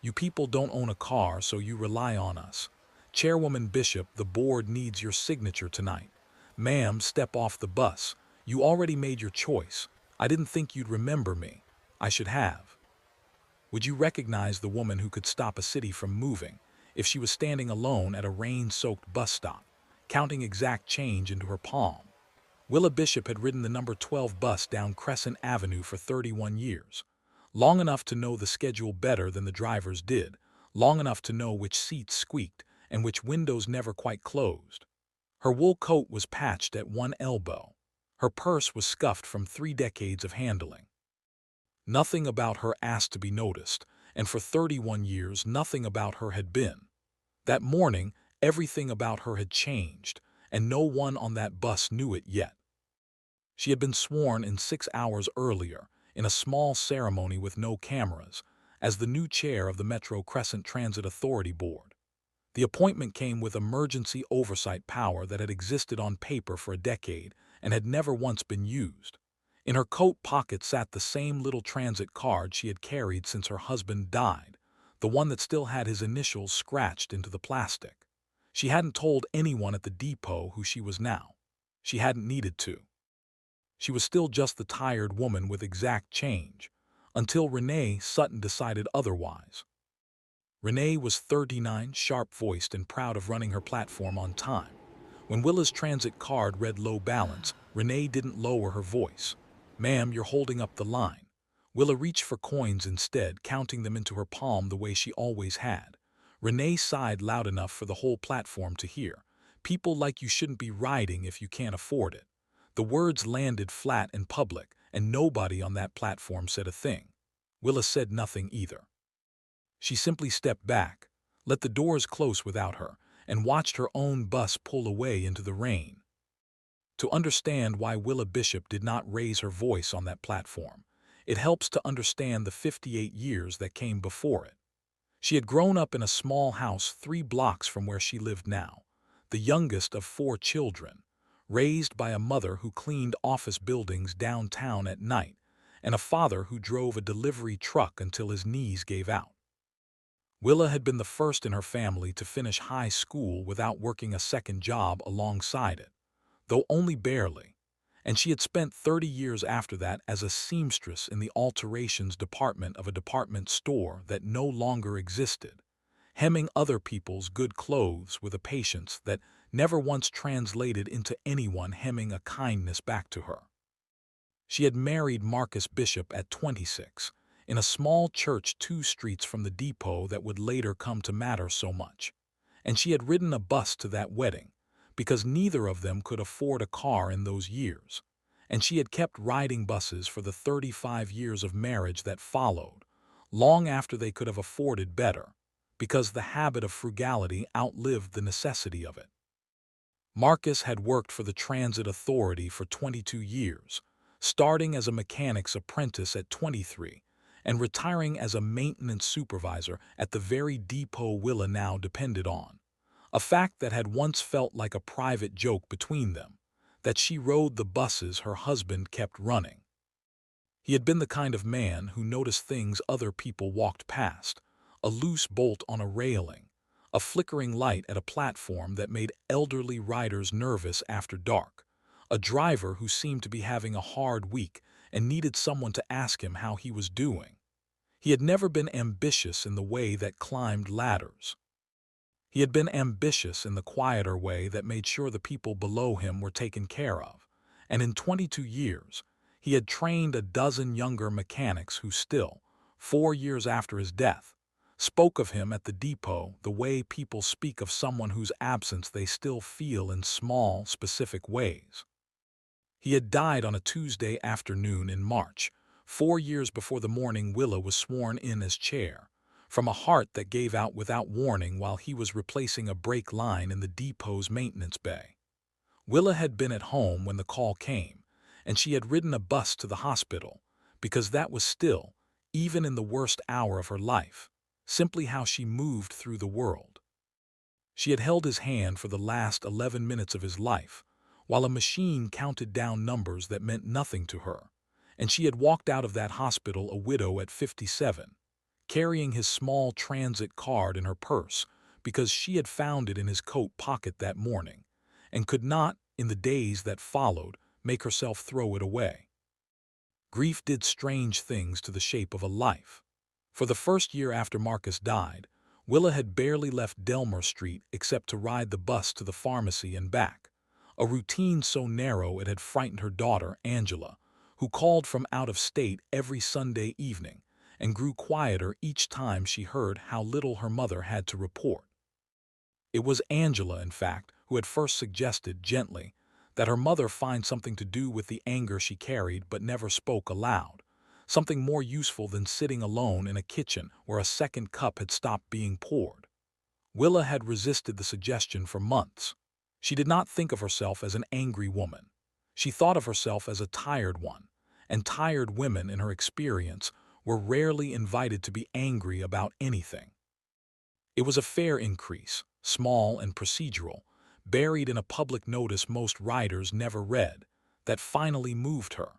You people don't own a car, so you rely on us. Chairwoman Bishop, the board needs your signature tonight. Ma'am, step off the bus. You already made your choice. I didn't think you'd remember me. I should have. Would you recognize the woman who could stop a city from moving if she was standing alone at a rain-soaked bus stop, counting exact change into her palm? Willa Bishop had ridden the number 12 bus down Crescent Avenue for 31 years, long enough to know the schedule better than the drivers did, long enough to know which seats squeaked and which windows never quite closed. Her wool coat was patched at one elbow. Her purse was scuffed from 3 decades of handling. Nothing about her asked to be noticed, and for 31 years nothing about her had been. That morning, everything about her had changed, and no one on that bus knew it yet. She had been sworn in 6 hours earlier, in a small ceremony with no cameras, as the new chair of the Metro Crescent Transit Authority Board. The appointment came with emergency oversight power that had existed on paper for a decade and had never once been used. In her coat pocket sat the same little transit card she had carried since her husband died, the one that still had his initials scratched into the plastic. She hadn't told anyone at the depot who she was now. She hadn't needed to. She was still just the tired woman with exact change, until Renee Sutton decided otherwise. Renee was 39, sharp-voiced and proud of running her platform on time. When Willa's transit card read low balance, Renee didn't lower her voice. "Ma'am, you're holding up the line." Willa reached for coins instead, counting them into her palm the way she always had. Renee sighed loud enough for the whole platform to hear. "People like you shouldn't be riding if you can't afford it." The words landed flat in public, and nobody on that platform said a thing. Willa said nothing either. She simply stepped back, let the doors close without her, and watched her own bus pull away into the rain. To understand why Willa Bishop did not raise her voice on that platform, it helps to understand the 58 years that came before it. She had grown up in a small house 3 blocks from where she lived now, the youngest of 4 children, raised by a mother who cleaned office buildings downtown at night, and a father who drove a delivery truck until his knees gave out. Willa had been the first in her family to finish high school without working a second job alongside it, though only barely, and she had spent 30 years after that as a seamstress in the alterations department of a department store that no longer existed, hemming other people's good clothes with a patience that never once translated into anyone hemming a kindness back to her. She had married Marcus Bishop at 26, in a small church 2 streets from the depot that would later come to matter so much, and she had ridden a bus to that wedding, because neither of them could afford a car in those years, and she had kept riding buses for the 35 years of marriage that followed, long after they could have afforded better, because the habit of frugality outlived the necessity of it. Marcus had worked for the Transit Authority for 22 years, starting as a mechanic's apprentice at 23 and retiring as a maintenance supervisor at the very depot Willa now depended on, a fact that had once felt like a private joke between them, that she rode the buses her husband kept running. He had been the kind of man who noticed things other people walked past, a loose bolt on a railing, a flickering light at a platform that made elderly riders nervous after dark, a driver who seemed to be having a hard week and needed someone to ask him how he was doing. He had never been ambitious in the way that climbed ladders. He had been ambitious in the quieter way that made sure the people below him were taken care of, and in 22 years, he had trained a dozen younger mechanics who still, 4 years after his death, spoke of him at the depot the way people speak of someone whose absence they still feel in small, specific ways. He had died on a Tuesday afternoon in March, 4 years before the morning Willa was sworn in as chair, from a heart that gave out without warning while he was replacing a brake line in the depot's maintenance bay. Willa had been at home when the call came, and she had ridden a bus to the hospital, because that was still, even in the worst hour of her life, simply how she moved through the world. She had held his hand for the last 11 minutes of his life, while a machine counted down numbers that meant nothing to her, and she had walked out of that hospital a widow at 57, carrying his small transit card in her purse because she had found it in his coat pocket that morning, and could not, in the days that followed, make herself throw it away. Grief did strange things to the shape of a life. For the first year after Marcus died, Willa had barely left Delmer Street except to ride the bus to the pharmacy and back, a routine so narrow it had frightened her daughter, Angela, who called from out of state every Sunday evening and grew quieter each time she heard how little her mother had to report. It was Angela, in fact, who had first suggested, gently, that her mother find something to do with the anger she carried but never spoke aloud, something more useful than sitting alone in a kitchen where a second cup had stopped being poured. Willa had resisted the suggestion for months. She did not think of herself as an angry woman. She thought of herself as a tired one, and tired women, in her experience, were rarely invited to be angry about anything. It was a fare increase, small and procedural, buried in a public notice most riders never read, that finally moved her.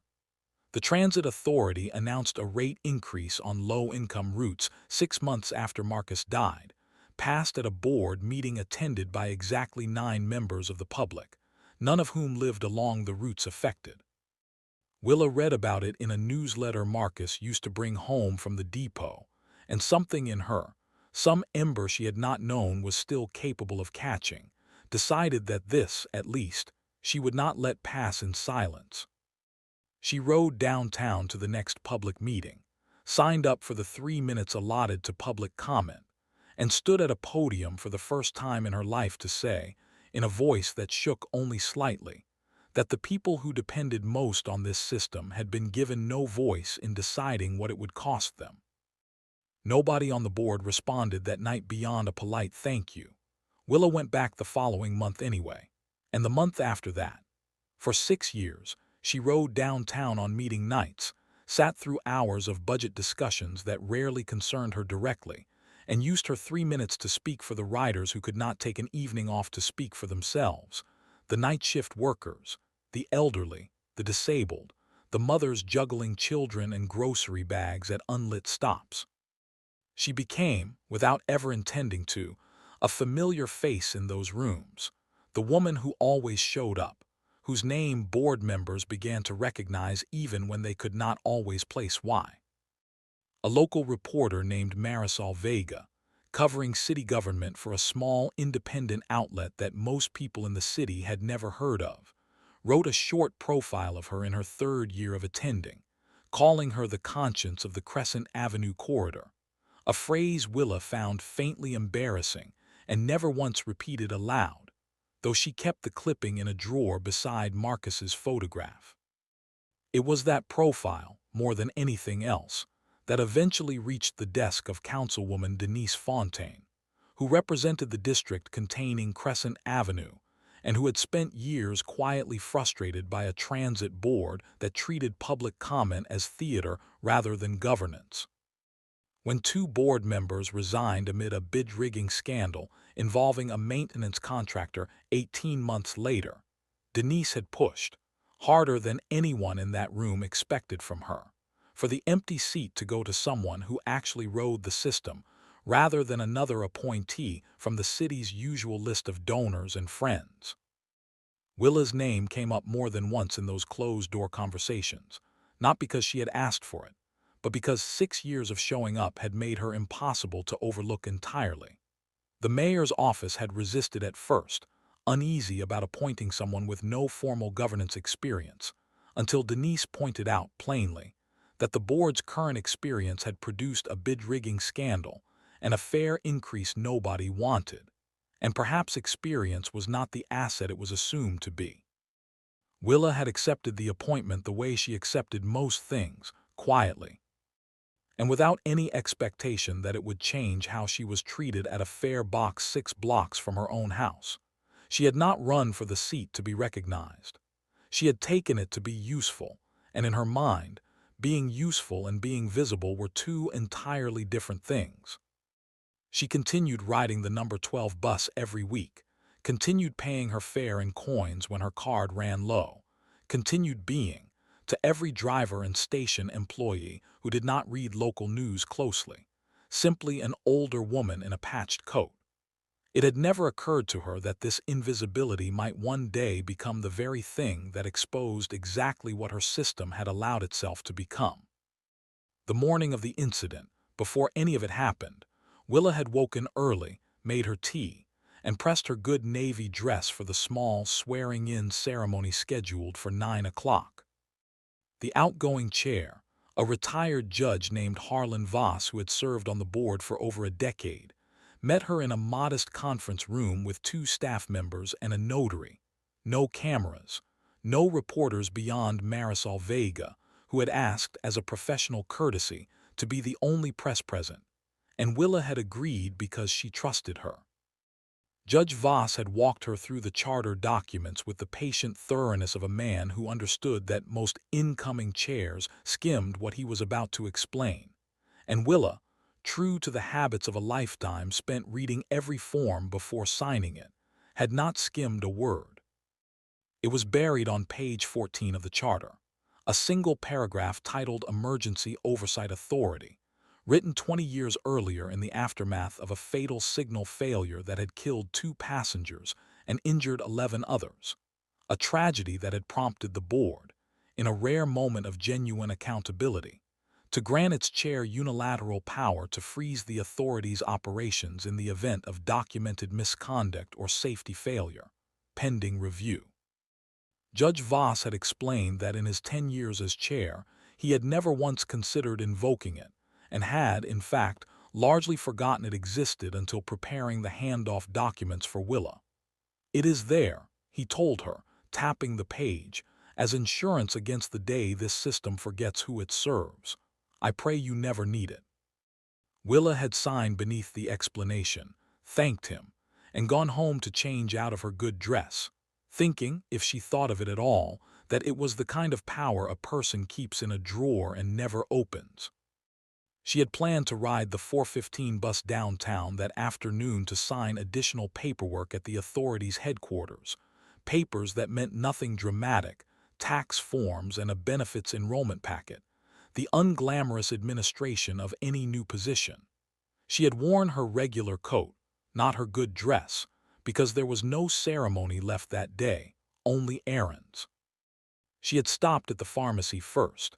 The Transit Authority announced a rate increase on low-income routes 6 months after Marcus died, passed at a board meeting attended by exactly 9 members of the public, none of whom lived along the routes affected. Willa read about it in a newsletter Marcus used to bring home from the depot, and something in her, some ember she had not known was still capable of catching, decided that this, at least, she would not let pass in silence. She rode downtown to the next public meeting, signed up for the 3 minutes allotted to public comment, and stood at a podium for the first time in her life to say, in a voice that shook only slightly, that the people who depended most on this system had been given no voice in deciding what it would cost them. Nobody on the board responded that night beyond a polite thank you. Willa went back the following month anyway, and the month after that. For 6 years, she rode downtown on meeting nights, sat through hours of budget discussions that rarely concerned her directly, and used her 3 minutes to speak for the riders who could not take an evening off to speak for themselves, the night shift workers, the elderly, the disabled, the mothers juggling children and grocery bags at unlit stops. She became, without ever intending to, a familiar face in those rooms, the woman who always showed up, whose name board members began to recognize even when they could not always place why. A local reporter named Marisol Vega, covering city government for a small independent outlet that most people in the city had never heard of, wrote a short profile of her in her 3rd year of attending, calling her the conscience of the Crescent Avenue corridor, a phrase Willa found faintly embarrassing and never once repeated aloud, though she kept the clipping in a drawer beside Marcus's photograph. It was that profile, more than anything else, that eventually reached the desk of Councilwoman Denise Fontaine, who represented the district containing Crescent Avenue and who had spent years quietly frustrated by a transit board that treated public comment as theater rather than governance. When 2 board members resigned amid a bid-rigging scandal involving a maintenance contractor 18 months later, Denise had pushed, harder than anyone in that room expected from her, for the empty seat to go to someone who actually rode the system rather than another appointee from the city's usual list of donors and friends. Willa's name came up more than once in those closed-door conversations, not because she had asked for it, but because 6 years of showing up had made her impossible to overlook entirely. The mayor's office had resisted at first, uneasy about appointing someone with no formal governance experience, until Denise pointed out plainly that the board's current experience had produced a bid-rigging scandal and a fare increase nobody wanted, and perhaps experience was not the asset it was assumed to be. Willa had accepted the appointment the way she accepted most things, quietly, and without any expectation that it would change how she was treated at a fare box 6 blocks from her own house. She had not run for the seat to be recognized. She had taken it to be useful, and in her mind, being useful and being visible were 2 entirely different things. She continued riding the number 12 bus every week, continued paying her fare in coins when her card ran low, continued being, to every driver and station employee who did not read local news closely, simply an older woman in a patched coat. It had never occurred to her that this invisibility might one day become the very thing that exposed exactly what her system had allowed itself to become. The morning of the incident, before any of it happened, Willa had woken early, made her tea, and pressed her good navy dress for the small swearing-in ceremony scheduled for 9 o'clock. The outgoing chair, a retired judge named Harlan Voss who had served on the board for over a decade, met her in a modest conference room with 2 staff members and a notary. No cameras, no reporters beyond Marisol Vega, who had asked as a professional courtesy to be the only press present, and Willa had agreed because she trusted her. Judge Voss had walked her through the charter documents with the patient thoroughness of a man who understood that most incoming chairs skimmed what he was about to explain, and Willa, true to the habits of a lifetime spent reading every form before signing it, had not skimmed a word. It was buried on page 14 of the charter, a single paragraph titled Emergency Oversight Authority, written 20 years earlier in the aftermath of a fatal signal failure that had killed 2 passengers and injured 11 others, a tragedy that had prompted the board, in a rare moment of genuine accountability, to grant its chair unilateral power to freeze the authority's operations in the event of documented misconduct or safety failure, pending review. Judge Voss had explained that in his 10 years as chair, he had never once considered invoking it, and had, in fact, largely forgotten it existed until preparing the handoff documents for Willa. "It is there," he told her, tapping the page, "as insurance against the day this system forgets who it serves. I pray you never need it." Willa had signed beneath the explanation, thanked him, and gone home to change out of her good dress, thinking, if she thought of it at all, that it was the kind of power a person keeps in a drawer and never opens. She had planned to ride the 4:15 bus downtown that afternoon to sign additional paperwork at the authority's headquarters, papers that meant nothing dramatic, tax forms and a benefits enrollment packet, the unglamorous administration of any new position. She had worn her regular coat, not her good dress, because there was no ceremony left that day, only errands. She had stopped at the pharmacy first,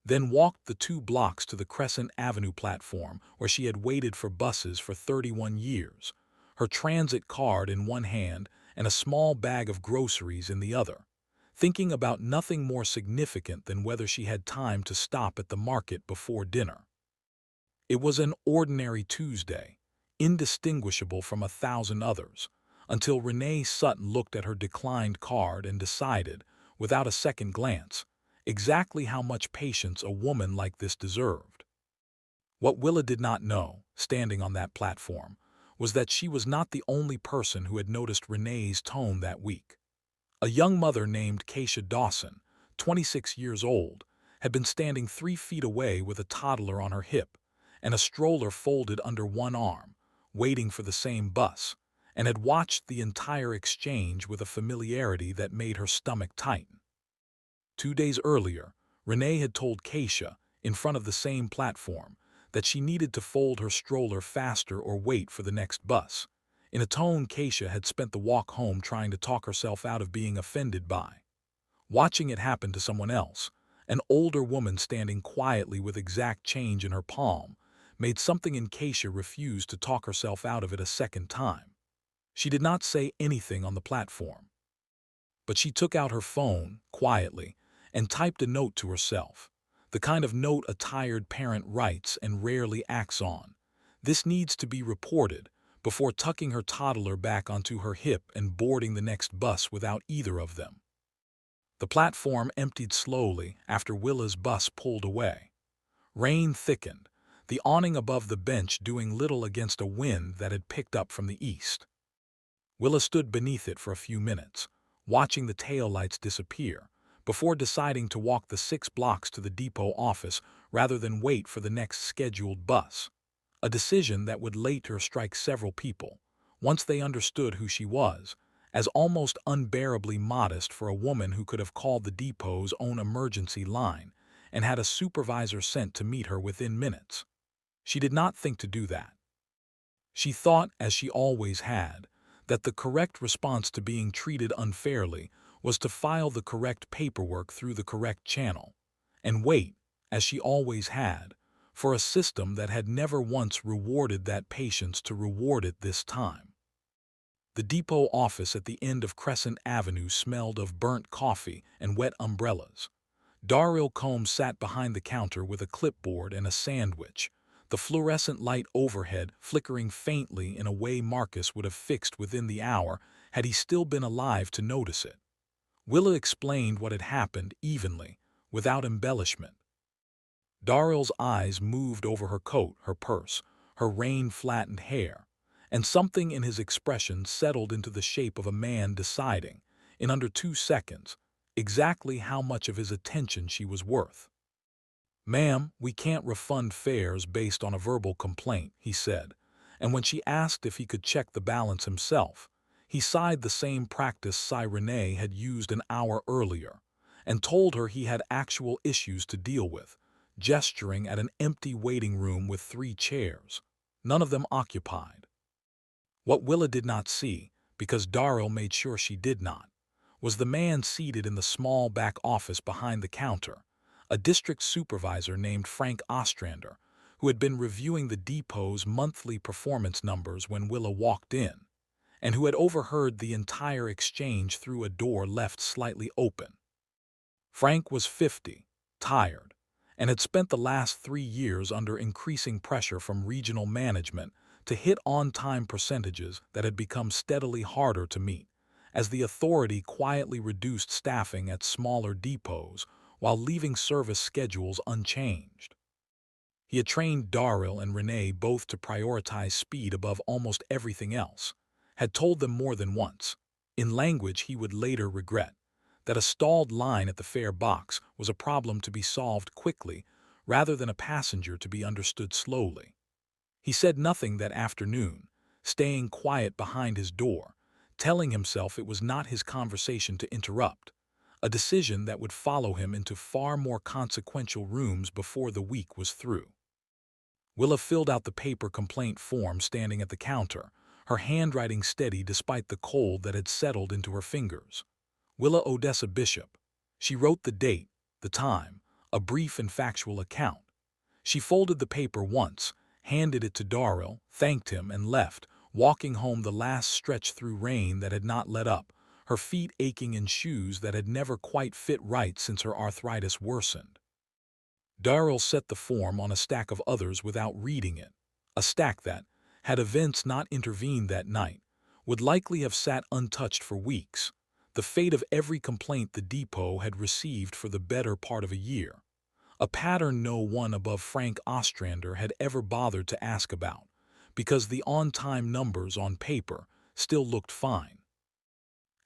then walked the 2 blocks to the Crescent Avenue platform where she had waited for buses for 31 years, her transit card in one hand and a small bag of groceries in the other, thinking about nothing more significant than whether she had time to stop at the market before dinner. It was an ordinary Tuesday, indistinguishable from 1,000 others, until Renee Sutton looked at her declined card and decided, without a second glance, exactly how much patience a woman like this deserved. What Willa did not know, standing on that platform, was that she was not the only person who had noticed Renee's tone that week. A young mother named Keisha Dawson, 26 years old, had been standing 3 feet away with a toddler on her hip and a stroller folded under one arm, waiting for the same bus, and had watched the entire exchange with a familiarity that made her stomach tighten. 2 days earlier, Renee had told Keisha, in front of the same platform, that she needed to fold her stroller faster or wait for the next bus, in a tone Keisha had spent the walk home trying to talk herself out of being offended by. Watching it happen to someone else, an older woman standing quietly with exact change in her palm, made something in Keisha refuse to talk herself out of it a second time. She did not say anything on the platform, but she took out her phone, quietly, and typed a note to herself, the kind of note a tired parent writes and rarely acts on. "This needs to be reported," before tucking her toddler back onto her hip and boarding the next bus without either of them. The platform emptied slowly after Willa's bus pulled away. Rain thickened, the awning above the bench doing little against a wind that had picked up from the east. Willa stood beneath it for a few minutes, watching the taillights disappear, before deciding to walk the 6 blocks to the depot office rather than wait for the next scheduled bus, a decision that would later strike several people, once they understood who she was, as almost unbearably modest for a woman who could have called the depot's own emergency line and had a supervisor sent to meet her within minutes. She did not think to do that. She thought, as she always had, that the correct response to being treated unfairly was to file the correct paperwork through the correct channel, and wait, as she always had, for a system that had never once rewarded that patience to reward it this time. The depot office at the end of Crescent Avenue smelled of burnt coffee and wet umbrellas. Darryl Combs sat behind the counter with a clipboard and a sandwich, the fluorescent light overhead flickering faintly in a way Marcus would have fixed within the hour had he still been alive to notice it. Willa explained what had happened evenly, without embellishment. Darrell's eyes moved over her coat, her purse, her rain-flattened hair, and something in his expression settled into the shape of a man deciding, in under 2 seconds, exactly how much of his attention she was worth. "Ma'am, we can't refund fares based on a verbal complaint," he said, and when she asked if he could check the balance himself, he sighed the same practice Renee had used an hour earlier, and told her he had actual issues to deal with, gesturing at an empty waiting room with 3 chairs, none of them occupied. What Willa did not see, because Darrell made sure she did not, was the man seated in the small back office behind the counter, a district supervisor named Frank Ostrander, who had been reviewing the depot's monthly performance numbers when Willa walked in, and who had overheard the entire exchange through a door left slightly open. Frank was 50, tired, and had spent the last 3 years under increasing pressure from regional management to hit on-time percentages that had become steadily harder to meet, as the authority quietly reduced staffing at smaller depots while leaving service schedules unchanged. He had trained Darryl and Renee both to prioritize speed above almost everything else, had told them more than once, in language he would later regret, that a stalled line at the fare box was a problem to be solved quickly rather than a passenger to be understood slowly. He said nothing that afternoon, staying quiet behind his door, telling himself it was not his conversation to interrupt, a decision that would follow him into far more consequential rooms before the week was through. Willa filled out the paper complaint form standing at the counter, her handwriting steady despite the cold that had settled into her fingers. Willa Bishop. She wrote the date, the time, a brief and factual account. She folded the paper once, handed it to Darryl, thanked him, and left, walking home the last stretch through rain that had not let up, her feet aching in shoes that had never quite fit right since her arthritis worsened. Darryl set the form on a stack of others without reading it, a stack that, had events not intervened that night, would likely have sat untouched for weeks, the fate of every complaint the depot had received for the better part of a year, a pattern no one above Frank Ostrander had ever bothered to ask about, because the on-time numbers on paper still looked fine.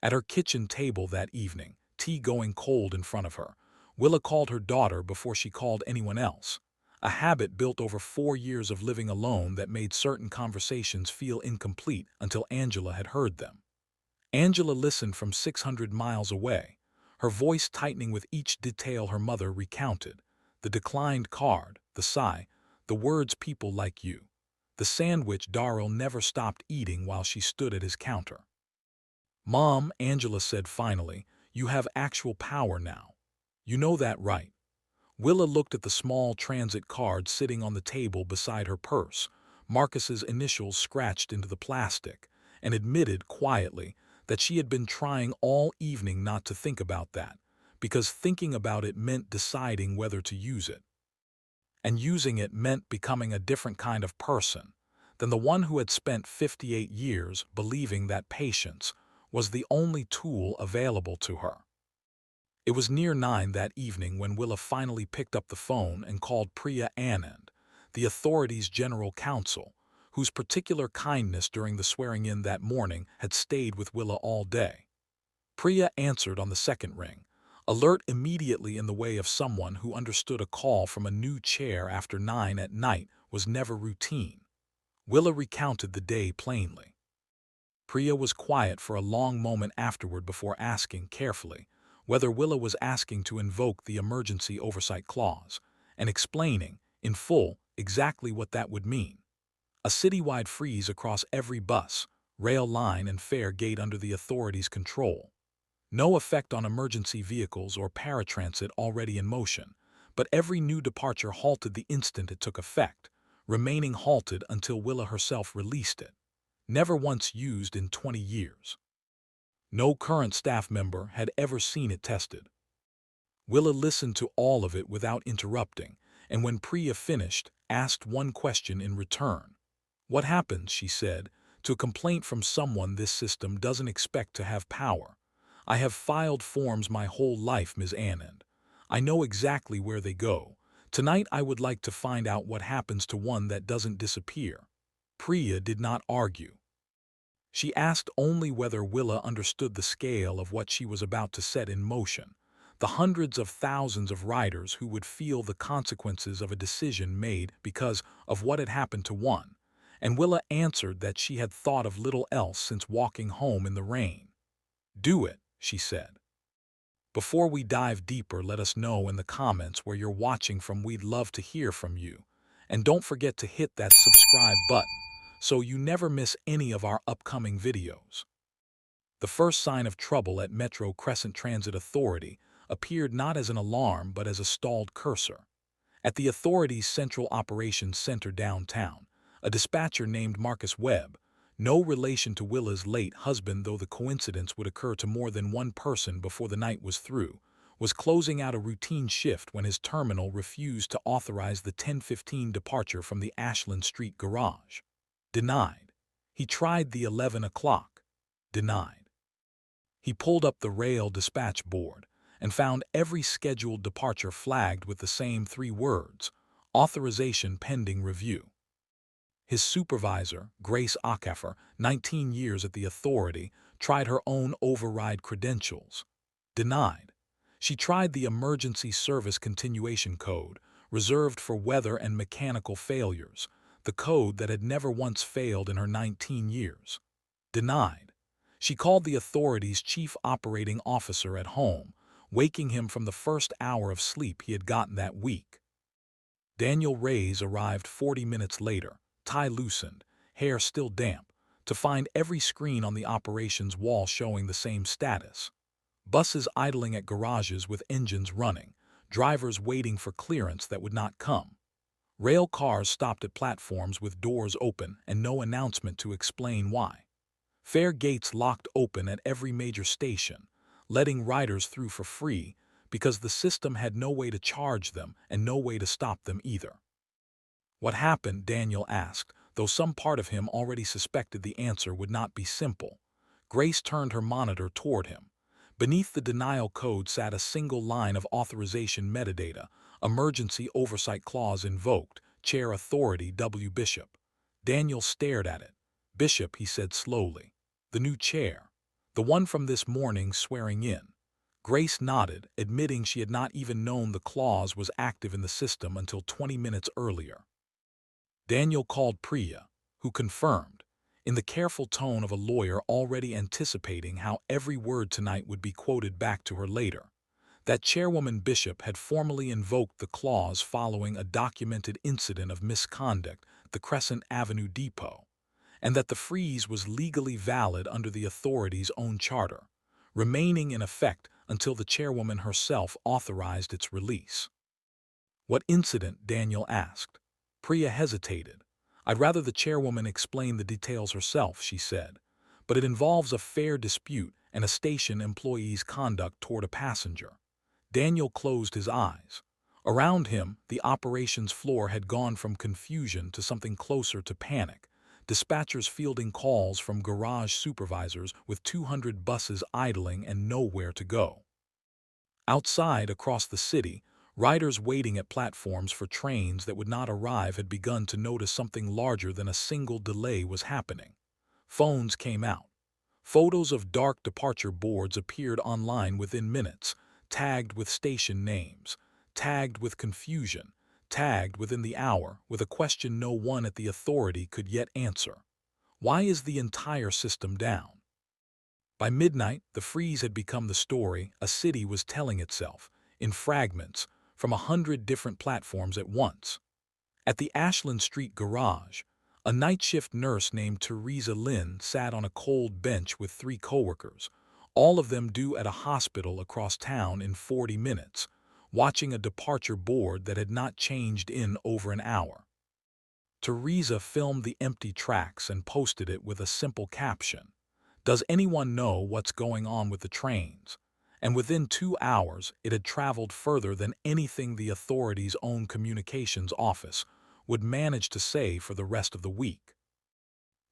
At her kitchen table that evening, tea going cold in front of her, Willa called her daughter before she called anyone else, a habit built over 4 years of living alone that made certain conversations feel incomplete until Angela had heard them. Angela listened from 600 miles away, her voice tightening with each detail her mother recounted, the declined card, the sigh, the words "people like you," the sandwich Darryl never stopped eating while she stood at his counter. "Mom," Angela said finally, "you have actual power now. You know that, right?" Willa looked at the small transit card sitting on the table beside her purse, Marcus's initials scratched into the plastic, and admitted quietly that she had been trying all evening not to think about that, because thinking about it meant deciding whether to use it. And using it meant becoming a different kind of person than the one who had spent 58 years believing that patience was the only tool available to her. It was near 9 that evening when Willa finally picked up the phone and called Priya Anand, the authority's general counsel, whose particular kindness during the swearing-in that morning had stayed with Willa all day. Priya answered on the second ring, alert immediately in the way of someone who understood a call from a new chair after 9 at night was never routine. Willa recounted the day plainly. Priya was quiet for a long moment afterward before asking carefully whether Willa was asking to invoke the emergency oversight clause, and explaining, in full, exactly what that would mean. A citywide freeze across every bus, rail line, and fare gate under the authorities' control. No effect on emergency vehicles or paratransit already in motion, but every new departure halted the instant it took effect, remaining halted until Willa herself released it. Never once used in 20 years. No current staff member had ever seen it tested. Willa listened to all of it without interrupting, and when Priya finished, asked one question in return. What happens, she said, to a complaint from someone this system doesn't expect to have power? I have filed forms my whole life, Ms. Anand. I know exactly where they go. Tonight I would like to find out what happens to one that doesn't disappear. Priya did not argue. She asked only whether Willa understood the scale of what she was about to set in motion, the hundreds of thousands of riders who would feel the consequences of a decision made because of what had happened to one, and Willa answered that she had thought of little else since walking home in the rain. Do it, she said. Before we dive deeper, let us know in the comments where you're watching from. We'd love to hear from you. And don't forget to hit that subscribe button so you never miss any of our upcoming videos. The first sign of trouble at Metro Crescent Transit Authority appeared not as an alarm but as a stalled cursor. At the authority's Central Operations Center downtown, a dispatcher named Marcus Webb, no relation to Willa's late husband though the coincidence would occur to more than one person before the night was through, was closing out a routine shift when his terminal refused to authorize the 10:15 departure from the Ashland Street garage. Denied. He tried the 11 o'clock. Denied. He pulled up the rail dispatch board and found every scheduled departure flagged with the same 3 words, authorization pending review. His supervisor, Grace Acaffer, 19 years at the authority, tried her own override credentials. Denied. She tried the emergency service continuation code, reserved for weather and mechanical failures, the code that had never once failed in her 19 years. Denied. She called the authority's chief operating officer at home, waking him from the first hour of sleep he had gotten that week. Daniel Reyes arrived 40 minutes later, tie loosened, hair still damp, to find every screen on the operations wall showing the same status. Buses idling at garages with engines running, drivers waiting for clearance that would not come. Rail cars stopped at platforms with doors open and no announcement to explain why. Fare gates locked open at every major station, letting riders through for free because the system had no way to charge them and no way to stop them either. What happened, Daniel asked, though some part of him already suspected the answer would not be simple. Grace turned her monitor toward him. Beneath the denial code sat a single line of authorization metadata, emergency oversight clause invoked, Chair Authority W. Bishop. Daniel stared at it. Bishop, he said slowly. The new chair. The one from this morning swearing in. Grace nodded, admitting she had not even known the clause was active in the system until 20 minutes earlier. Daniel called Priya, who confirmed, in the careful tone of a lawyer already anticipating how every word tonight would be quoted back to her later, that Chairwoman Bishop had formally invoked the clause following a documented incident of misconduct at the Crescent Avenue Depot, and that the freeze was legally valid under the authority's own charter, remaining in effect until the chairwoman herself authorized its release. What incident? Daniel asked. Priya hesitated. I'd rather the chairwoman explain the details herself, she said, but it involves a fare dispute and a station employee's conduct toward a passenger. Daniel closed his eyes. Around him, the operations floor had gone from confusion to something closer to panic. Dispatchers fielding calls from garage supervisors with 200 buses idling and nowhere to go. Outside, across the city, riders waiting at platforms for trains that would not arrive had begun to notice something larger than a single delay was happening. Phones came out. Photos of dark departure boards appeared online within minutes, tagged with station names, tagged with confusion, tagged within the hour with a question no one at the authority could yet answer. Why is the entire system down? By midnight, the freeze had become the story a city was telling itself, in fragments, from 100 different platforms at once. At the Ashland Street garage, a night shift nurse named Teresa Lynn sat on a cold bench with 3 coworkers, all of them due at a hospital across town in 40 minutes, watching a departure board that had not changed in over an hour. Teresa filmed the empty tracks and posted it with a simple caption: "Does anyone know what's going on with the trains?" And within 2 hours, it had traveled further than anything the authorities' own communications office would manage to say for the rest of the week.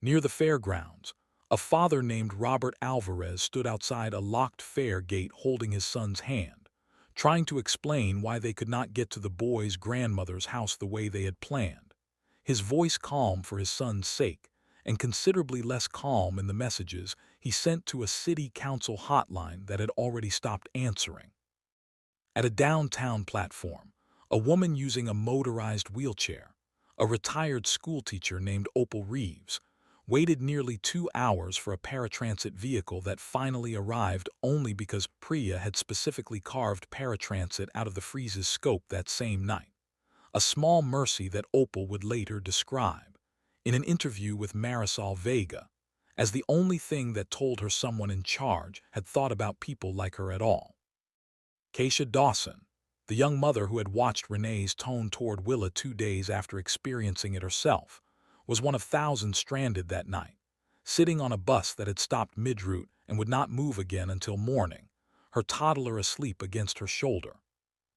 Near the fairgrounds, a father named Robert Alvarez stood outside a locked fair gate holding his son's hand, trying to explain why they could not get to the boy's grandmother's house the way they had planned. His voice calm for his son's sake, and considerably less calm in the messages he sent to a city council hotline that had already stopped answering. At a downtown platform, a woman using a motorized wheelchair, a retired schoolteacher named Opal Reeves, waited nearly 2 hours for a paratransit vehicle that finally arrived only because Priya had specifically carved paratransit out of the freeze's scope that same night. A small mercy that Opal would later describe, in an interview with Marisol Vega, as the only thing that told her someone in charge had thought about people like her at all. Keisha Dawson, the young mother who had watched Renee's tone toward Willa 2 days after experiencing it herself, was one of thousands stranded that night, sitting on a bus that had stopped mid-route and would not move again until morning, her toddler asleep against her shoulder.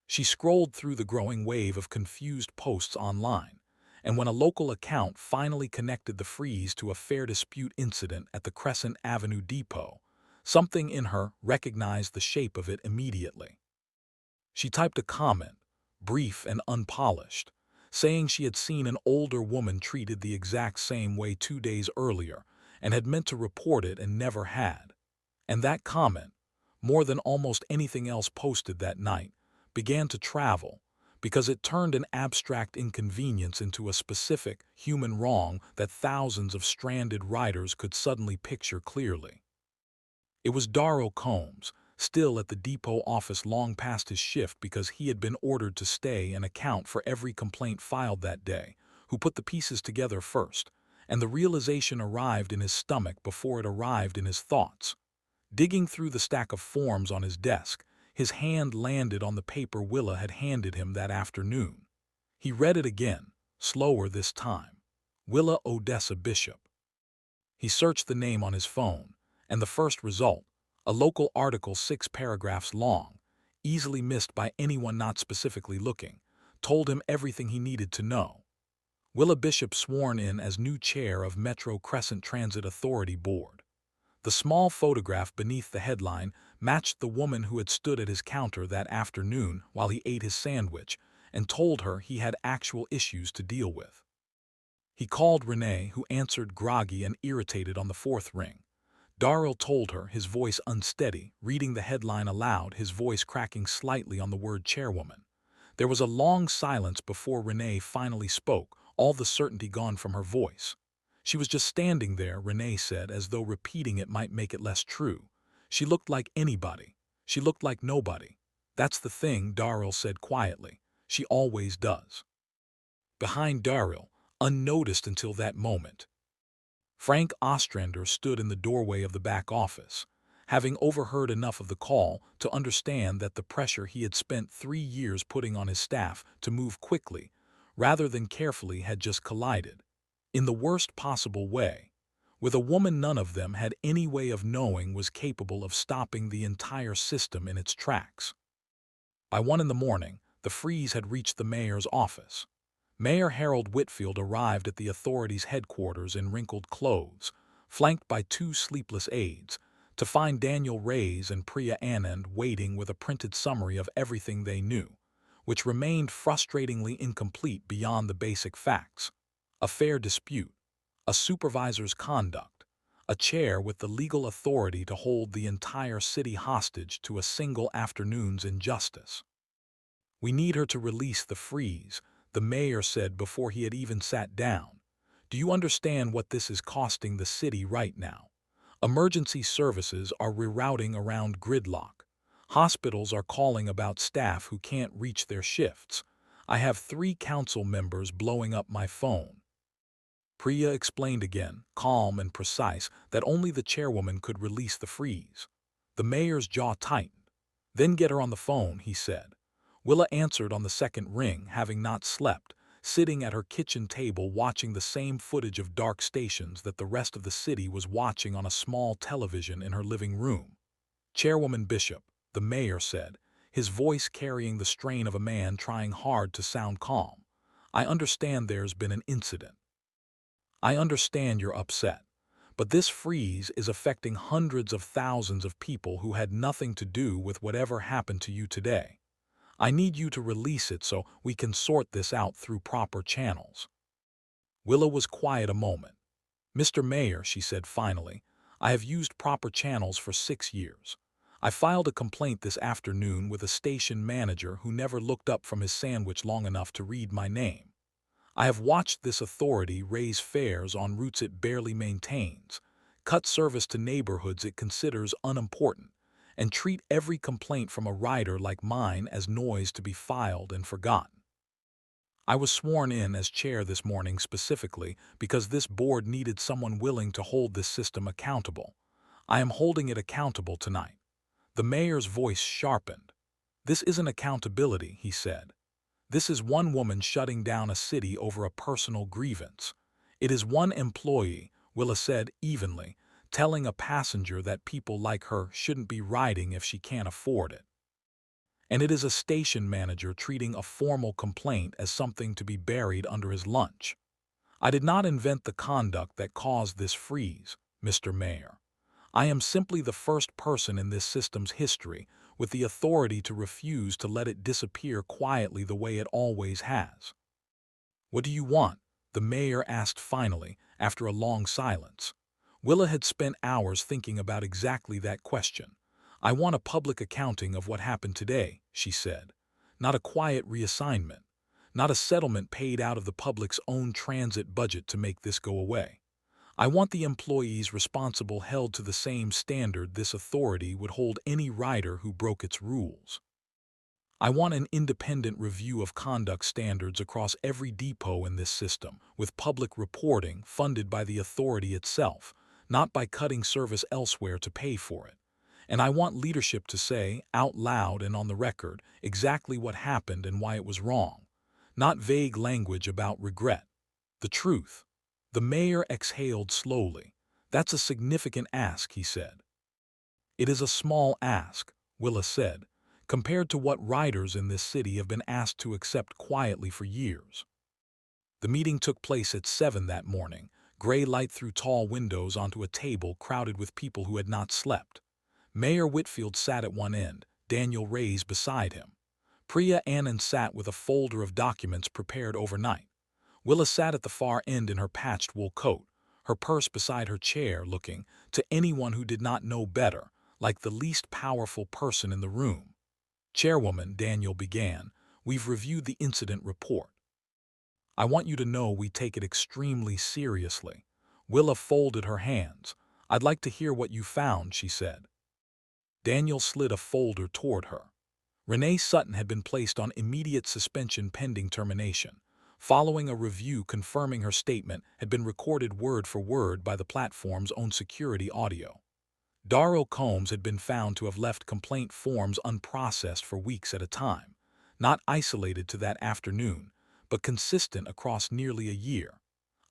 She scrolled through the growing wave of confused posts online, and when a local account finally connected the freeze to a fare dispute incident at the Crescent Avenue depot, something in her recognized the shape of it immediately. She typed a comment, brief and unpolished, saying she had seen an older woman treated the exact same way 2 days earlier and had meant to report it and never had. And that comment, more than almost anything else posted that night, began to travel because it turned an abstract inconvenience into a specific human wrong that thousands of stranded riders could suddenly picture clearly. It was Darrell Combs, still at the depot office long past his shift because he had been ordered to stay and account for every complaint filed that day, who put the pieces together first, and the realization arrived in his stomach before it arrived in his thoughts. Digging through the stack of forms on his desk, his hand landed on the paper Willa had handed him that afternoon. He read it again, slower this time. Willa Bishop. He searched the name on his phone, and the first result, a local article 6 paragraphs long, easily missed by anyone not specifically looking, told him everything he needed to know. Willa Bishop sworn in as new chair of Metro Crescent Transit Authority Board. The small photograph beneath the headline matched the woman who had stood at his counter that afternoon while he ate his sandwich and told her he had actual issues to deal with. He called Renee, who answered groggy and irritated on the 4th ring. Darrell told her, his voice unsteady, reading the headline aloud, his voice cracking slightly on the word chairwoman. There was a long silence before Renee finally spoke, all the certainty gone from her voice. She was just standing there, Renee said, as though repeating it might make it less true. She looked like anybody. She looked like nobody. That's the thing, Darrell said quietly. She always does. Behind Darrell, unnoticed until that moment, Frank Ostrander stood in the doorway of the back office, having overheard enough of the call to understand that the pressure he had spent 3 years putting on his staff to move quickly, rather than carefully, had just collided, in the worst possible way, with a woman none of them had any way of knowing was capable of stopping the entire system in its tracks. By 1 in the morning, the freeze had reached the mayor's office. Mayor Harold Whitfield arrived at the authority's headquarters in wrinkled clothes, flanked by 2 sleepless aides, to find Daniel Reyes and Priya Anand waiting with a printed summary of everything they knew, which remained frustratingly incomplete beyond the basic facts: a fair dispute, a supervisor's conduct, a chair with the legal authority to hold the entire city hostage to a single afternoon's injustice. "We need her to release the freeze," the mayor said before he had even sat down. "Do you understand what this is costing the city right now? Emergency services are rerouting around gridlock. Hospitals are calling about staff who can't reach their shifts. I have 3 council members blowing up my phone. Priya explained again, calm and precise, that only the chairwoman could release the freeze. The mayor's jaw tightened. Then get her on the phone, he said. Willa answered on the second ring, having not slept, sitting at her kitchen table watching the same footage of dark stations that the rest of the city was watching on a small television in her living room. Chairwoman Bishop, the mayor said, his voice carrying the strain of a man trying hard to sound calm. I understand there's been an incident. I understand you're upset, but this freeze is affecting hundreds of thousands of people who had nothing to do with whatever happened to you today. I need you to release it so we can sort this out through proper channels. Willa was quiet a moment. Mr. Mayor, she said finally, I have used proper channels for 6 years. I filed a complaint this afternoon with a station manager who never looked up from his sandwich long enough to read my name. I have watched this authority raise fares on routes it barely maintains, cut service to neighborhoods it considers unimportant, and treat every complaint from a rider like mine as noise to be filed and forgotten. I was sworn in as chair this morning specifically because this board needed someone willing to hold this system accountable. I am holding it accountable tonight. The mayor's voice sharpened. This isn't accountability, he said. This is one woman shutting down a city over a personal grievance. It is one employee, Willa said evenly, telling a passenger that people like her shouldn't be riding if she can't afford it. And it is a station manager treating a formal complaint as something to be buried under his lunch. I did not invent the conduct that caused this freeze, Mr. Mayor. I am simply the first person in this system's history with the authority to refuse to let it disappear quietly the way it always has. What do you want? The mayor asked finally, after a long silence. Willa had spent hours thinking about exactly that question. I want a public accounting of what happened today, she said. Not a quiet reassignment. Not a settlement paid out of the public's own transit budget to make this go away. I want the employees responsible held to the same standard this authority would hold any rider who broke its rules. I want an independent review of conduct standards across every depot in this system, with public reporting funded by the authority itself, not by cutting service elsewhere to pay for it. And I want leadership to say, out loud and on the record, exactly what happened and why it was wrong. Not vague language about regret. The truth. The mayor exhaled slowly. That's a significant ask, he said. It is a small ask, Willa said, compared to what riders in this city have been asked to accept quietly for years. The meeting took place at 7 that morning, gray light through tall windows onto a table crowded with people who had not slept. Mayor Whitfield sat at one end, Daniel Reyes beside him. Priya Anand sat with a folder of documents prepared overnight. Willa sat at the far end in her patched wool coat, her purse beside her chair, looking, to anyone who did not know better, like the least powerful person in the room. Chairwoman, Daniel began, we've reviewed the incident report. I want you to know we take it extremely seriously. Willa folded her hands. I'd like to hear what you found, she said. Daniel slid a folder toward her. Renee Sutton had been placed on immediate suspension pending termination. Following a review confirming her statement had been recorded word for word by the platform's own security audio. Darryl Combs had been found to have left complaint forms unprocessed for weeks at a time, not isolated to that afternoon, but consistent across nearly a year.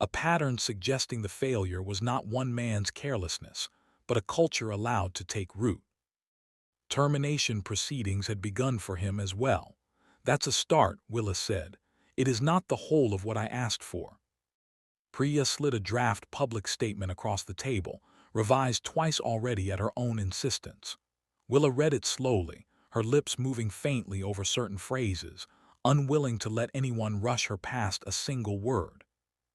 A pattern suggesting the failure was not one man's carelessness, but a culture allowed to take root. Termination proceedings had begun for him as well. That's a start, Willa said. It is not the whole of what I asked for. Priya slid a draft public statement across the table, revised twice already at her own insistence. Willa read it slowly, her lips moving faintly over certain phrases, unwilling to let anyone rush her past a single word.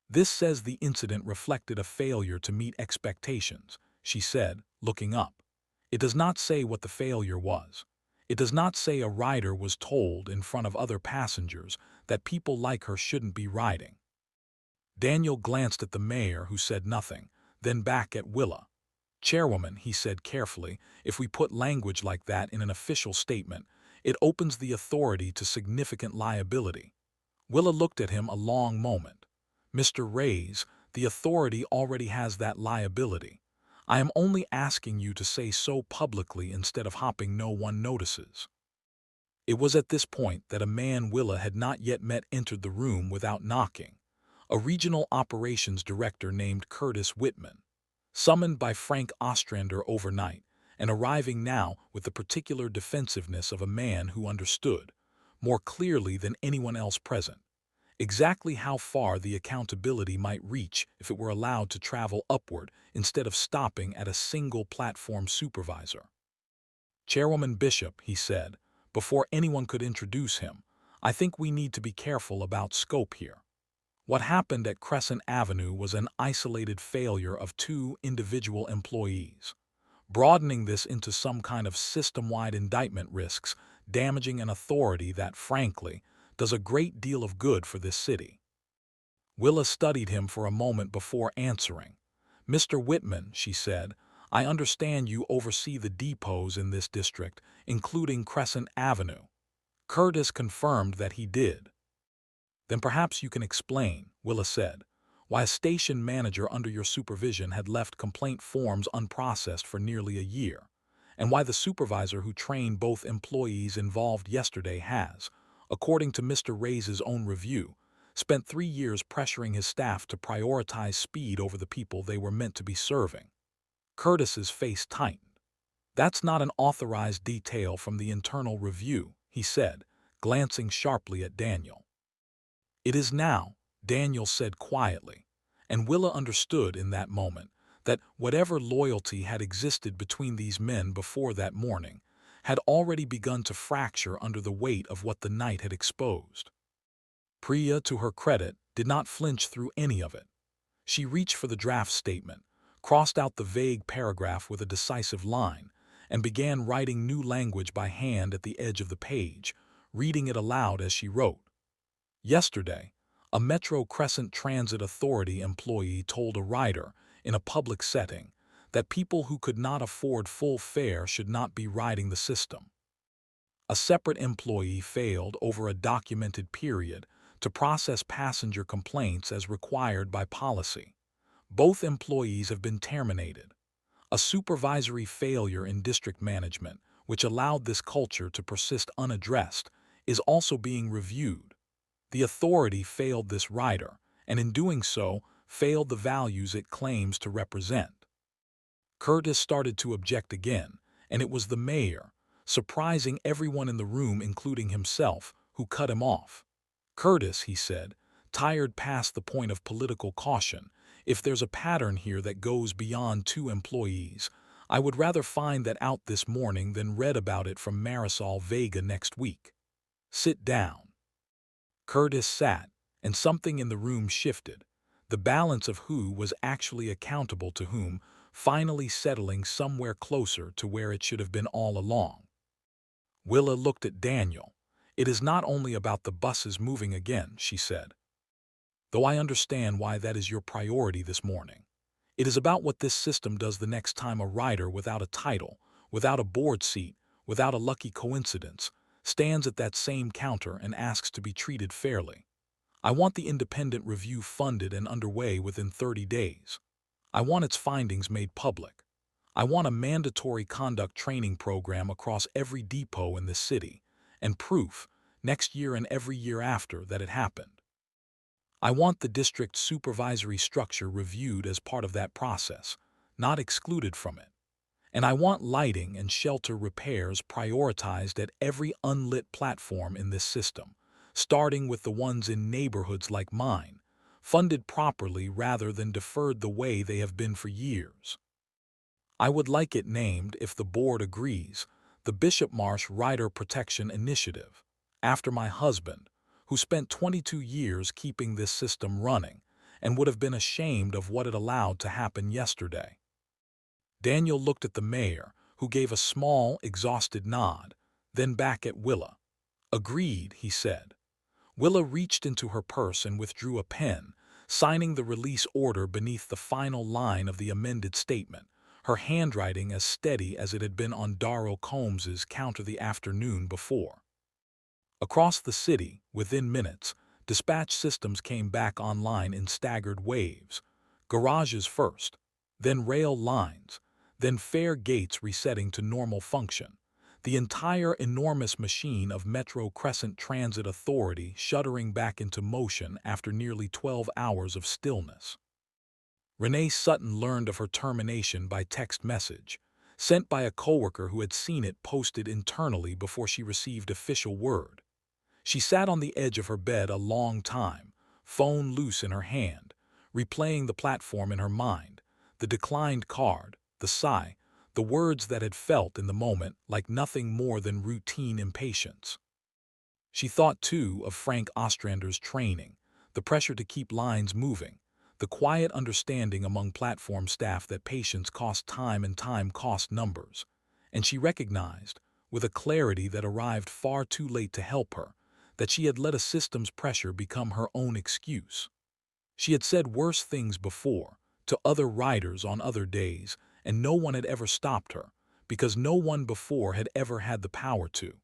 This says the incident reflected a failure to meet expectations, she said, looking up. It does not say what the failure was. It does not say a rider was told in front of other passengers that people like her shouldn't be riding. Daniel glanced at the mayor, who said nothing, then back at Willa. Chairwoman, he said carefully, if we put language like that in an official statement, it opens the authority to significant liability. Willa looked at him a long moment. Mr. Reyes, the authority already has that liability. I am only asking you to say so publicly instead of hopping no one notices. It was at this point that a man Willa had not yet met entered the room without knocking. A regional operations director named Curtis Whitman, summoned by Frank Ostrander overnight, and arriving now with the particular defensiveness of a man who understood, more clearly than anyone else present, exactly how far the accountability might reach if it were allowed to travel upward instead of stopping at a single platform supervisor. Chairwoman Bishop, he said, before anyone could introduce him, I think we need to be careful about scope here. What happened at Crescent Avenue was an isolated failure of two individual employees. Broadening this into some kind of system-wide indictment risks damaging an authority that, frankly, does a great deal of good for this city. Willa studied him for a moment before answering. Mr. Whitman, she said, I understand you oversee the depots in this district, including Crescent Avenue. Curtis confirmed that he did. Then perhaps you can explain, Willa said, why a station manager under your supervision had left complaint forms unprocessed for nearly a year, and why the supervisor who trained both employees involved yesterday has, according to Mr. Reyes's own review, spent 3 years pressuring his staff to prioritize speed over the people they were meant to be serving. Curtis's face tightened. That's not an authorized detail from the internal review, he said, glancing sharply at Daniel. It is now, Daniel said quietly, and Willa understood in that moment that whatever loyalty had existed between these men before that morning had already begun to fracture under the weight of what the night had exposed. Priya, to her credit, did not flinch through any of it. She reached for the draft statement, crossed out the vague paragraph with a decisive line, and began writing new language by hand at the edge of the page, reading it aloud as she wrote. Yesterday, a Metro Crescent Transit Authority employee told a rider in a public setting that people who could not afford full fare should not be riding the system. A separate employee failed over a documented period to process passenger complaints as required by policy. Both employees have been terminated. A supervisory failure in district management, which allowed this culture to persist unaddressed, is also being reviewed. The authority failed this rider, and in doing so, failed the values it claims to represent. Curtis started to object again, and it was the mayor, surprising everyone in the room including himself, who cut him off. Curtis, he said, tired past the point of political caution, if there's a pattern here that goes beyond 2 employees, I would rather find that out this morning than read about it from Marisol Vega next week. Sit down. Curtis sat, and something in the room shifted, the balance of who was actually accountable to whom finally settling somewhere closer to where it should have been all along. Willa looked at Daniel. It is not only about the buses moving again, she said. Though I understand why that is your priority this morning. It is about what this system does the next time a rider without a title, without a board seat, without a lucky coincidence, stands at that same counter and asks to be treated fairly. I want the independent review funded and underway within 30 days. I want its findings made public. I want a mandatory conduct training program across every depot in this city, and proof, next year and every year after, that it happened. I want the district supervisory structure reviewed as part of that process, not excluded from it. And I want lighting and shelter repairs prioritized at every unlit platform in this system, starting with the ones in neighborhoods like mine, funded properly rather than deferred the way they have been for years. I would like it named, if the board agrees, the Bishop Marsh Rider Protection Initiative, after my husband, who spent 22 years keeping this system running and would have been ashamed of what it allowed to happen yesterday. Daniel looked at the mayor, who gave a small, exhausted nod, then back at Willa. Agreed, he said. Willa reached into her purse and withdrew a pen, signing the release order beneath the final line of the amended statement, her handwriting as steady as it had been on Darrell Combs's counter the afternoon before. Across the city, within minutes, Dispatch systems came back online in staggered waves. Garages first, then rail lines, then fare gates resetting to normal function. The entire enormous machine of Metro Crescent Transit Authority shuddering back into motion after nearly 12 hours of stillness. Renee Sutton learned of her termination by text message, sent by a coworker who had seen it posted internally before she received official word. She sat on the edge of her bed a long time, phone loose in her hand, replaying the platform in her mind, the declined card, the sigh, the words that had felt in the moment like nothing more than routine impatience. She thought, too, of Frank Ostrander's training, the pressure to keep lines moving, the quiet understanding among platform staff that patience cost time and time cost numbers, and she recognized, with a clarity that arrived far too late to help her, that she had let a system's pressure become her own excuse. She had said worse things before, to other riders on other days, and no one had ever stopped her, because no one before had ever had the power to.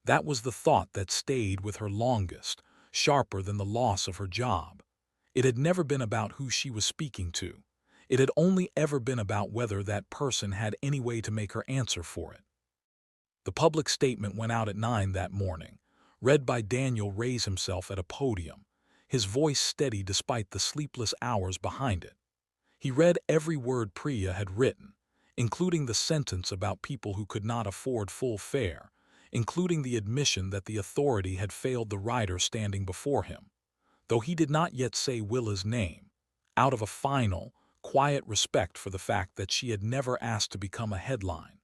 That was the thought that stayed with her longest, sharper than the loss of her job. It had never been about who she was speaking to. It had only ever been about whether that person had any way to make her answer for it. The public statement went out at 9 that morning, read by Daniel Reyes himself at a podium, his voice steady despite the sleepless hours behind it. He read every word Priya had written, including the sentence about people who could not afford full fare, including the admission that the authority had failed the rider standing before him, though he did not yet say Willa's name, out of a final, quiet respect for the fact that she had never asked to become a headline.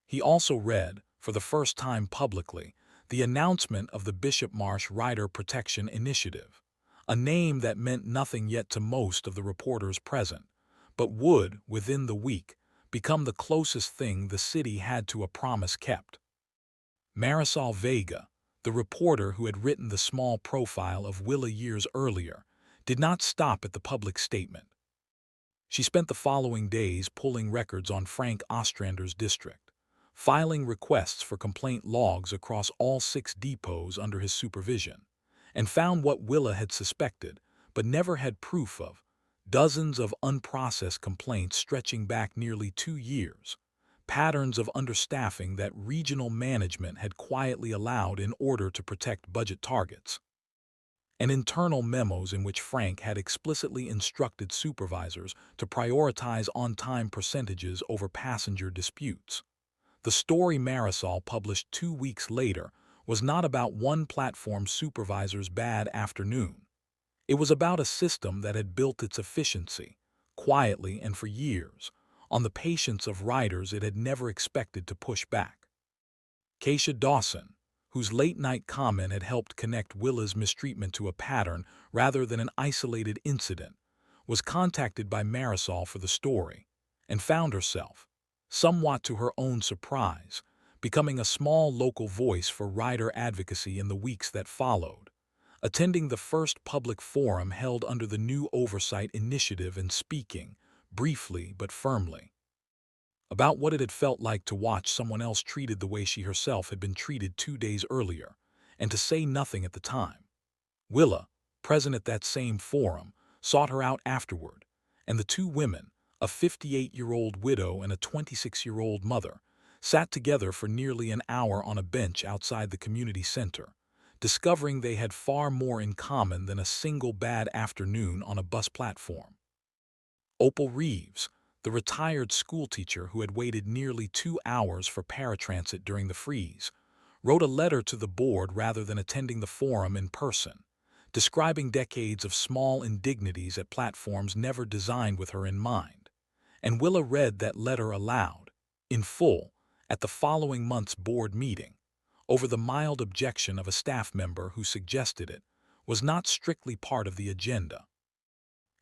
He also read, for the first time publicly, the announcement of the Bishop Marsh Rider Protection Initiative, a name that meant nothing yet to most of the reporters present, but would, within the week, become the closest thing the city had to a promise kept. Marisol Vega, the reporter who had written the small profile of Willa years earlier, did not stop at the public statement. She spent the following days pulling records on Frank Ostrander's district, filing requests for complaint logs across all 6 depots under his supervision, and found what Willa had suspected, but never had proof of: dozens of unprocessed complaints stretching back nearly 2 years, patterns of understaffing that regional management had quietly allowed in order to protect budget targets, and internal memos in which Frank had explicitly instructed supervisors to prioritize on-time percentages over passenger disputes. The story Marisol published 2 weeks later was not about one platform supervisor's bad afternoon. It was about a system that had built its efficiency, quietly and for years, on the patience of riders it had never expected to push back. Keisha Dawson, whose late-night comment had helped connect Willa's mistreatment to a pattern rather than an isolated incident, was contacted by Marisol for the story, and found herself, somewhat to her own surprise, becoming a small local voice for rider advocacy in the weeks that followed, attending the first public forum held under the new oversight initiative and speaking, briefly but firmly, about what it had felt like to watch someone else treated the way she herself had been treated 2 days earlier, and to say nothing at the time. Willa, present at that same forum, sought her out afterward, and the 2 women, a 58-year-old widow and a 26-year-old mother, sat together for nearly an hour on a bench outside the community center, discovering they had far more in common than a single bad afternoon on a bus platform. Opal Reeves, the retired schoolteacher who had waited nearly 2 hours for paratransit during the freeze, wrote a letter to the board rather than attending the forum in person, describing decades of small indignities at platforms never designed with her in mind. And Willa read that letter aloud, in full, at the following month's board meeting, over the mild objection of a staff member who suggested it was not strictly part of the agenda.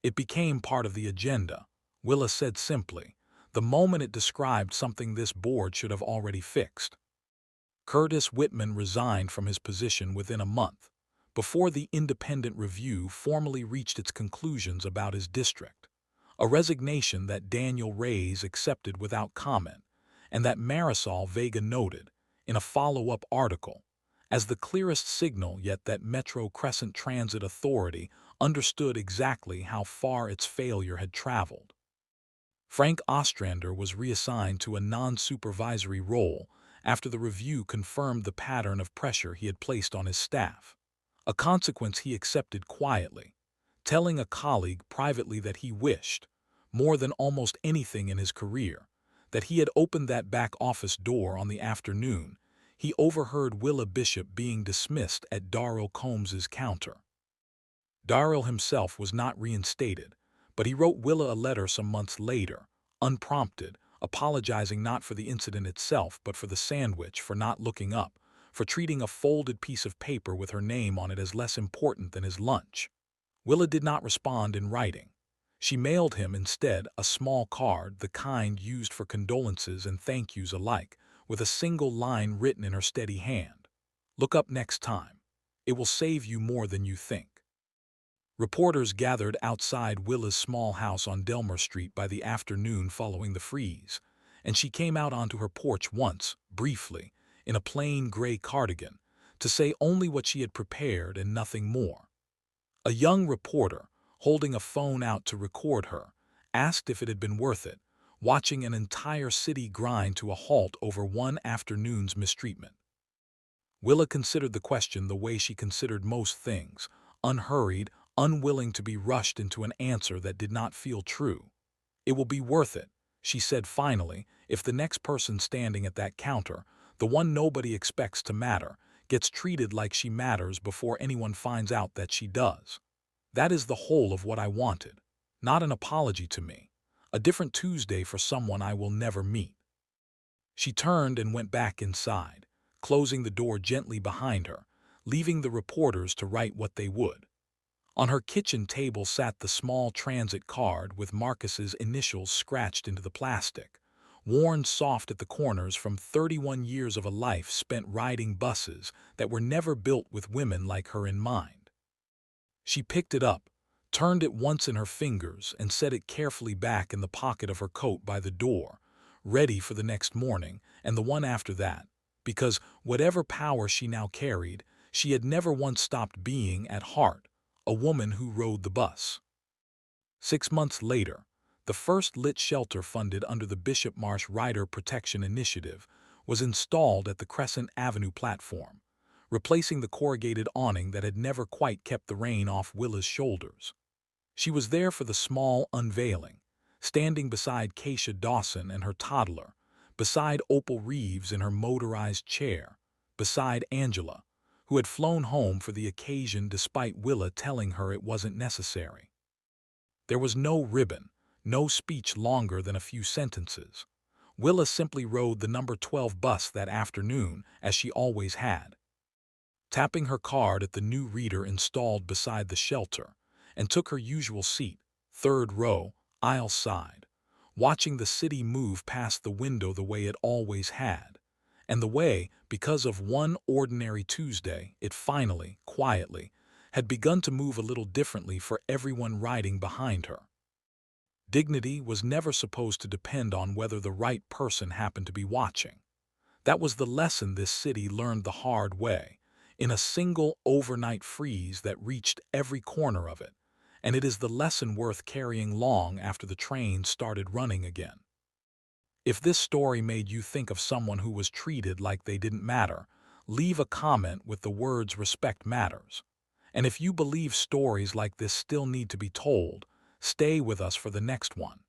It became part of the agenda, Willa said simply, the moment it described something this board should have already fixed. Curtis Whitman resigned from his position within a month, before the independent review formally reached its conclusions about his district, a resignation that Daniel Reyes accepted without comment, and that Marisol Vega noted, in a follow-up article, as the clearest signal, yet that Metro Crescent Transit Authority understood exactly how far its failure had traveled. Frank Ostrander was reassigned to a non-supervisory role after the review confirmed the pattern of pressure he had placed on his staff, a consequence he accepted quietly, telling a colleague privately that he wished, more than almost anything in his career, that he had opened that back office door on the afternoon he overheard Willa Bishop being dismissed at Darrell Combs's counter. Darrell himself was not reinstated, but he wrote Willa a letter some months later, unprompted, apologizing not for the incident itself but for the sandwich, for not looking up, for treating a folded piece of paper with her name on it as less important than his lunch. Willa did not respond in writing. She mailed him instead a small card, the kind used for condolences and thank yous alike, with a single line written in her steady hand. "Look up next time. It will save you more than you think." Reporters gathered outside Willa's small house on Delmer Street by the afternoon following the freeze, and she came out onto her porch once, briefly, in a plain gray cardigan, to say only what she had prepared and nothing more. A young reporter, holding a phone out to record her, asked if it had been worth it, watching an entire city grind to a halt over one afternoon's mistreatment. Willa considered the question the way she considered most things, unhurried, unwilling to be rushed into an answer that did not feel true. "It will be worth it," she said finally, "if the next person standing at that counter, the one nobody expects to matter, gets treated like she matters before anyone finds out that she does. That is the whole of what I wanted. Not an apology to me. A different Tuesday for someone I will never meet." She turned and went back inside, closing the door gently behind her, leaving the reporters to write what they would. On her kitchen table sat the small transit card with Marcus's initials scratched into the plastic, worn soft at the corners from 31 years of a life spent riding buses that were never built with women like her in mind. She picked it up, turned it once in her fingers, and set it carefully back in the pocket of her coat by the door, ready for the next morning and the one after that, because whatever power she now carried, she had never once stopped being, at heart, a woman who rode the bus. 6 months later, the first lit shelter funded under the Bishop Marsh Rider Protection Initiative was installed at the Crescent Avenue platform, replacing the corrugated awning that had never quite kept the rain off Willa's shoulders. She was there for the small unveiling, standing beside Keisha Dawson and her toddler, beside Opal Reeves in her motorized chair, beside Angela, who had flown home for the occasion despite Willa telling her it wasn't necessary. There was no ribbon, no speech longer than a few sentences. Willa simply rode the number 12 bus that afternoon, as she always had, tapping her card at the new reader installed beside the shelter, and took her usual seat, third row, aisle side, watching the city move past the window the way it always had, and the way, because of one ordinary Tuesday, it finally, quietly, had begun to move a little differently for everyone riding behind her. Dignity was never supposed to depend on whether the right person happened to be watching. That was the lesson this city learned the hard way, in a single overnight freeze that reached every corner of it, and it is the lesson worth carrying long after the train started running again. If this story made you think of someone who was treated like they didn't matter, leave a comment with the words "Respect matters." And if you believe stories like this still need to be told, stay with us for the next one.